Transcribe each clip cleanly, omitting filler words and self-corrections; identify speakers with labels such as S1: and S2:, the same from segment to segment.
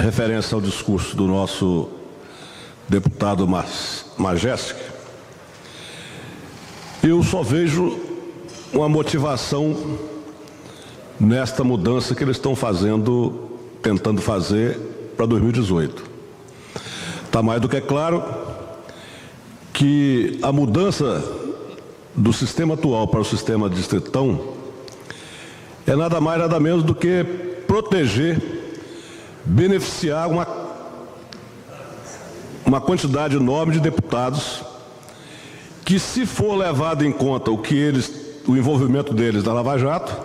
S1: referência ao discurso do nosso deputado Majeski, eu só vejo uma motivação nesta mudança que eles estão tentando fazer para 2018. Está mais do que claro que a mudança do sistema atual para o sistema distritão é nada mais, nada menos do que proteger, beneficiar uma quantidade enorme de deputados que, se for levado em conta o envolvimento deles na Lava Jato,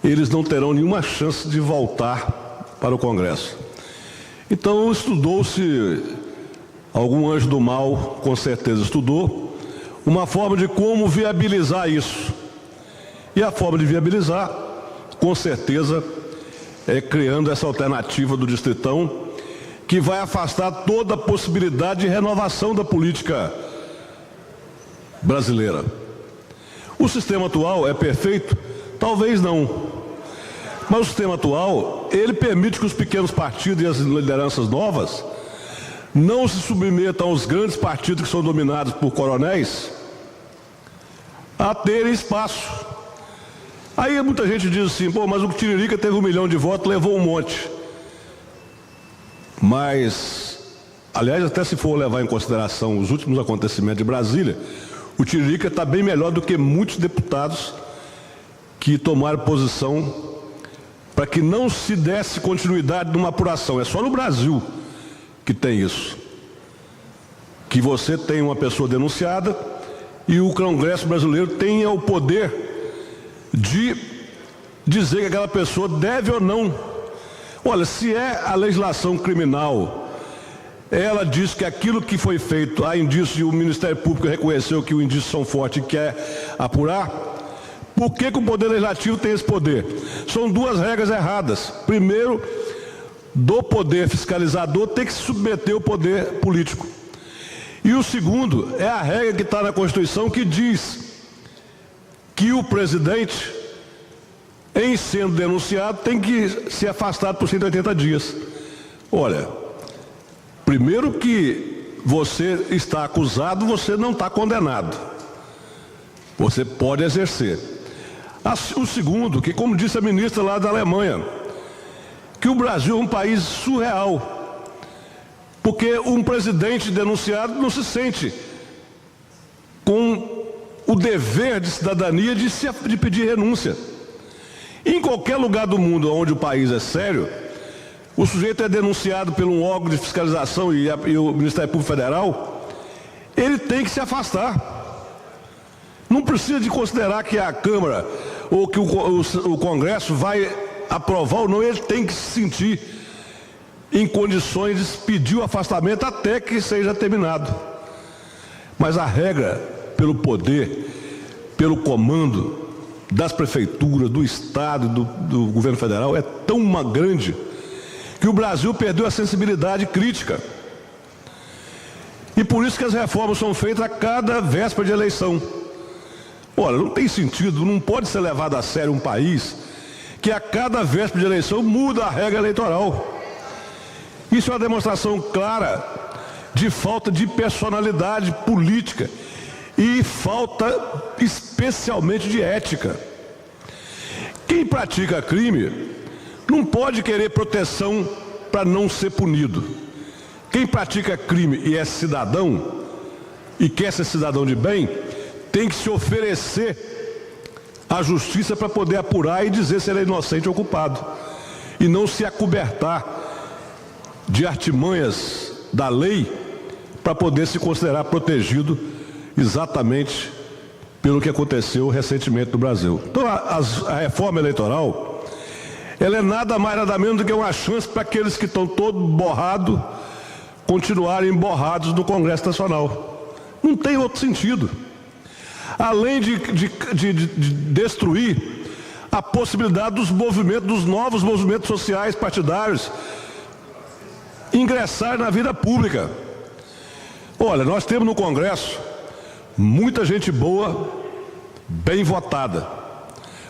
S1: eles não terão nenhuma chance de voltar para o Congresso. Então, estudou-se, algum anjo do mal com certeza estudou, uma forma de como viabilizar isso. E a forma de viabilizar, com certeza, é criando essa alternativa do distritão, que vai afastar toda a possibilidade de renovação da política brasileira. O sistema atual é perfeito? Talvez não. Mas o sistema atual, ele permite que os pequenos partidos e as lideranças novas não se submetam aos grandes partidos que são dominados por coronéis a terem espaço. Aí muita gente diz assim, pô, mas o Tiririca teve 1 milhão de votos, levou um monte. Mas, aliás, até se for levar em consideração os últimos acontecimentos de Brasília, o Tiririca está bem melhor do que muitos deputados que tomaram posição para que não se desse continuidade numa apuração. É só no Brasil que tem isso. Que você tem uma pessoa denunciada e o Congresso brasileiro tenha o poder de dizer que aquela pessoa deve ou não. Olha, se é a legislação criminal, ela diz que aquilo que foi feito, há indício e o Ministério Público reconheceu que os indícios são fortes e quer apurar, por que o Poder Legislativo tem esse poder? São duas regras erradas. Primeiro, do poder fiscalizador tem que se submeter ao poder político. E o segundo é a regra que está na Constituição que diz que o presidente, em sendo denunciado, tem que ser afastado por 180 dias. Olha, primeiro que você está acusado, você não está condenado. Você pode exercer. O segundo, que como disse a ministra lá da Alemanha, que o Brasil é um país surreal, porque um presidente denunciado não se sente com o dever de cidadania de pedir renúncia. Em qualquer lugar do mundo onde o país é sério, o sujeito é denunciado por um órgão de fiscalização e o Ministério Público Federal, ele tem que se afastar. Não precisa de considerar que a Câmara ou que o Congresso vai aprovar ou não, ele tem que se sentir em condições de pedir o afastamento até que seja terminado. Mas a regra, pelo poder, pelo comando das prefeituras, do Estado, do governo federal, é tão grande que o Brasil perdeu a sensibilidade crítica. E por isso que as reformas são feitas a cada véspera de eleição. Olha, não tem sentido, não pode ser levado a sério um país que a cada véspera de eleição muda a regra eleitoral. Isso é uma demonstração clara de falta de personalidade política e falta especialmente de ética. Quem pratica crime não pode querer proteção para não ser punido. Quem pratica crime e é cidadão e quer ser cidadão de bem, tem que se oferecer à justiça para poder apurar e dizer se ele é inocente ou culpado. E não se acobertar de artimanhas da lei para poder se considerar protegido exatamente pelo que aconteceu recentemente no Brasil. Então a reforma eleitoral, ela é nada mais nada menos do que uma chance para aqueles que estão todos borrados continuarem borrados no Congresso Nacional. Não tem outro sentido. Além de destruir a possibilidade dos movimentos, dos novos movimentos sociais partidários ingressar na vida pública. Olha, nós temos no Congresso muita gente boa, bem votada,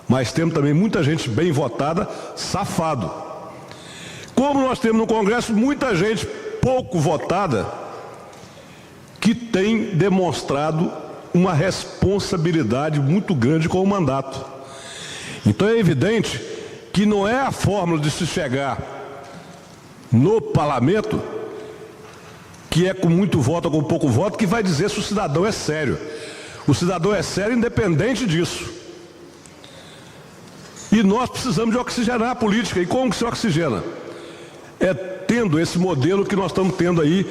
S1: mas temos também muita gente bem votada, safado. como nós temos no Congresso muita gente pouco votada que tem demonstrado uma responsabilidade muito grande com o mandato. Então é evidente que não é a fórmula de se chegar no parlamento, que é com muito voto ou com pouco voto, que vai dizer se o cidadão é sério. O cidadão é sério independente disso. E nós precisamos de oxigenar a política. E como que se oxigena? É tendo esse modelo que nós estamos tendo aí,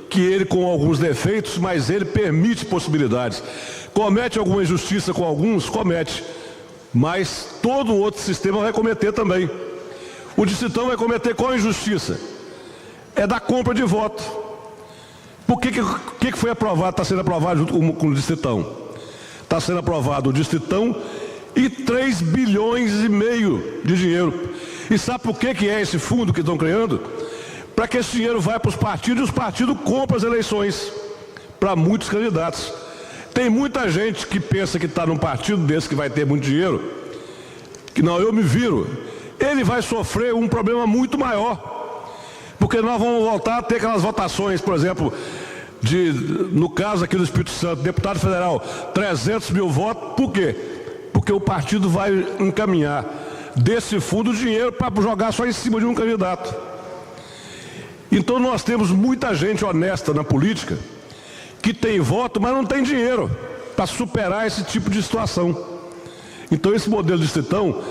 S1: que ele com alguns defeitos, mas ele permite possibilidades. Comete alguma injustiça com alguns? Comete. Mas todo outro sistema vai cometer também. O distritão vai cometer qual injustiça? É da compra de voto. Por que foi aprovado, está sendo aprovado junto com o distritão? Está sendo aprovado o distritão e 3,5 bilhões de dinheiro. E sabe por que é esse fundo que estão criando? Para que esse dinheiro vá para os partidos e os partidos compram as eleições para muitos candidatos. Tem muita gente que pensa que está num partido desse que vai ter muito dinheiro, que não, eu me viro. Ele vai sofrer um problema muito maior, porque nós vamos voltar a ter aquelas votações, por exemplo, no caso aqui do Espírito Santo, deputado federal, 300 mil votos, por quê? Porque o partido vai encaminhar desse fundo dinheiro para jogar só em cima de um candidato. Então nós temos muita gente honesta na política, que tem voto, mas não tem dinheiro para superar esse tipo de situação. Então esse modelo distritão,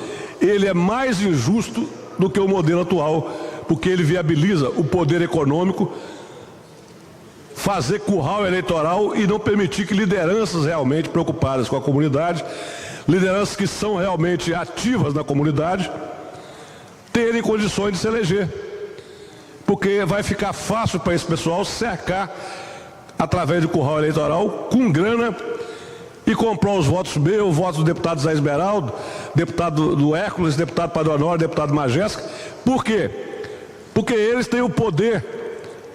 S1: ele é mais injusto do que o modelo atual, porque ele viabiliza o poder econômico, fazer curral eleitoral e não permitir que lideranças realmente preocupadas com a comunidade, lideranças que são realmente ativas na comunidade, terem condições de se eleger. Porque vai ficar fácil para esse pessoal cercar através de curral eleitoral, com grana, e comprar os votos meus, os votos do deputado Zé Esmeraldo, deputado do Hércules, deputado Padre Honório, deputado Majesca. Por quê? Porque eles têm o poder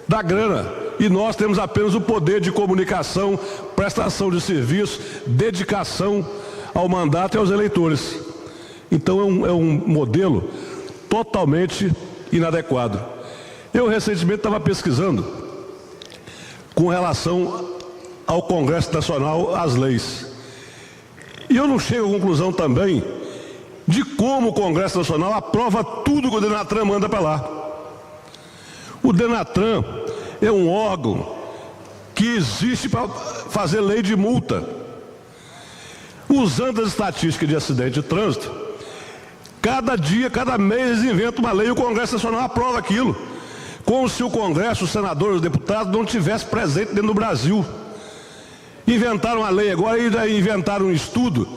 S1: da grana e nós temos apenas o poder de comunicação, prestação de serviço, dedicação ao mandato e aos eleitores. Então é um modelo totalmente inadequado. Eu recentemente estava pesquisando com relação ao Congresso Nacional, as leis. E eu não chego à conclusão também de como o Congresso Nacional aprova tudo que o Denatran manda para lá. O Denatran é um órgão que existe para fazer lei de multa. Usando as estatísticas de acidente de trânsito, cada dia, cada mês eles inventam uma lei e o Congresso Nacional aprova aquilo. Como se o Congresso, os senadores, os deputados não tivessem presente dentro do Brasil. Inventaram a lei agora e ainda inventaram um estudo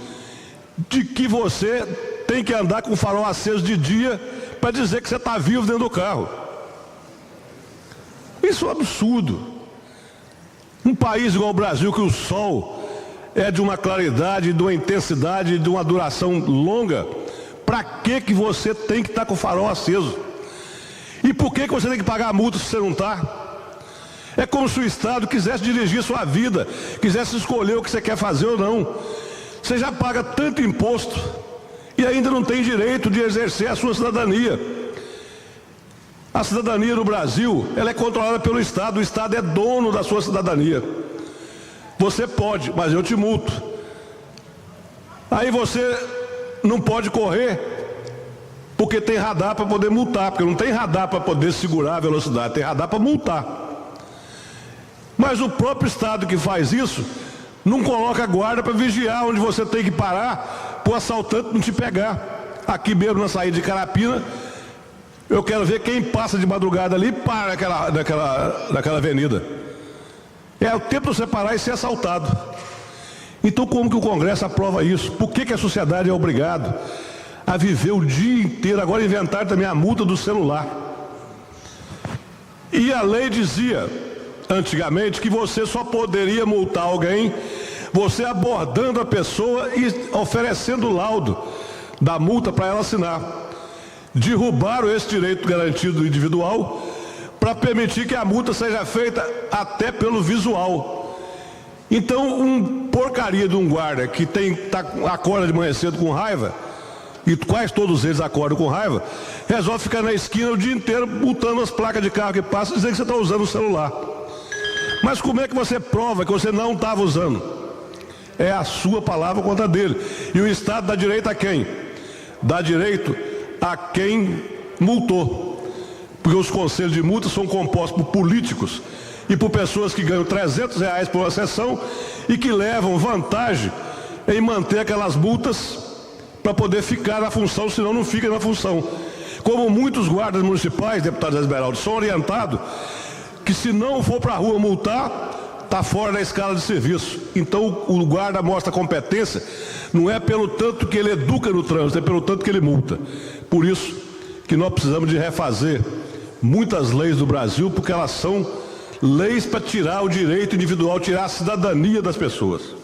S1: de que você tem que andar com o farol aceso de dia para dizer que você está vivo dentro do carro. Isso é um absurdo. Um país igual o Brasil, que o sol é de uma claridade, de uma intensidade, de uma duração longa, para que você tem que estar com o farol aceso? E por que você tem que pagar a multa se você não está? É como se o Estado quisesse dirigir sua vida, quisesse escolher o que você quer fazer ou não. Você já paga tanto imposto e ainda não tem direito de exercer a sua cidadania. A cidadania no Brasil, ela é controlada pelo Estado. O Estado é dono da sua cidadania. Você pode, mas eu te multo. Aí você não pode correr porque tem radar para poder multar, porque não tem radar para poder segurar a velocidade, tem radar para multar. Mas o próprio Estado que faz isso, não coloca guarda para vigiar onde você tem que parar, para o assaltante não te pegar. Aqui mesmo na saída de Carapina, eu quero ver quem passa de madrugada ali para naquela avenida. É o tempo de você parar e ser assaltado. Então como que o Congresso aprova isso? Por que a sociedade é obrigada a viver o dia inteiro? Agora inventaram também a multa do celular. E a lei dizia, antigamente, que você só poderia multar alguém você abordando a pessoa e oferecendo o laudo da multa para ela assinar. Derrubaram esse direito garantido individual para permitir que a multa seja feita até pelo visual. Então, porcaria de um guarda que acorda de manhã cedo com raiva, e quase todos eles acordam com raiva, resolve ficar na esquina o dia inteiro multando as placas de carro que passam e dizendo que você está usando o celular. Mas como é que você prova que você não estava usando? É a sua palavra contra a dele. E o Estado dá direito a quem? Dá direito a quem multou. Porque os conselhos de multa são compostos por políticos e por pessoas que ganham R$300 por uma sessão e que levam vantagem em manter aquelas multas para poder ficar na função, senão não fica na função. Como muitos guardas municipais, deputado Esmeraldo, são orientados que se não for para a rua multar, está fora da escala de serviço. Então o guarda mostra competência, não é pelo tanto que ele educa no trânsito, é pelo tanto que ele multa. Por isso que nós precisamos de refazer muitas leis do Brasil, porque elas são leis para tirar o direito individual, tirar a cidadania das pessoas.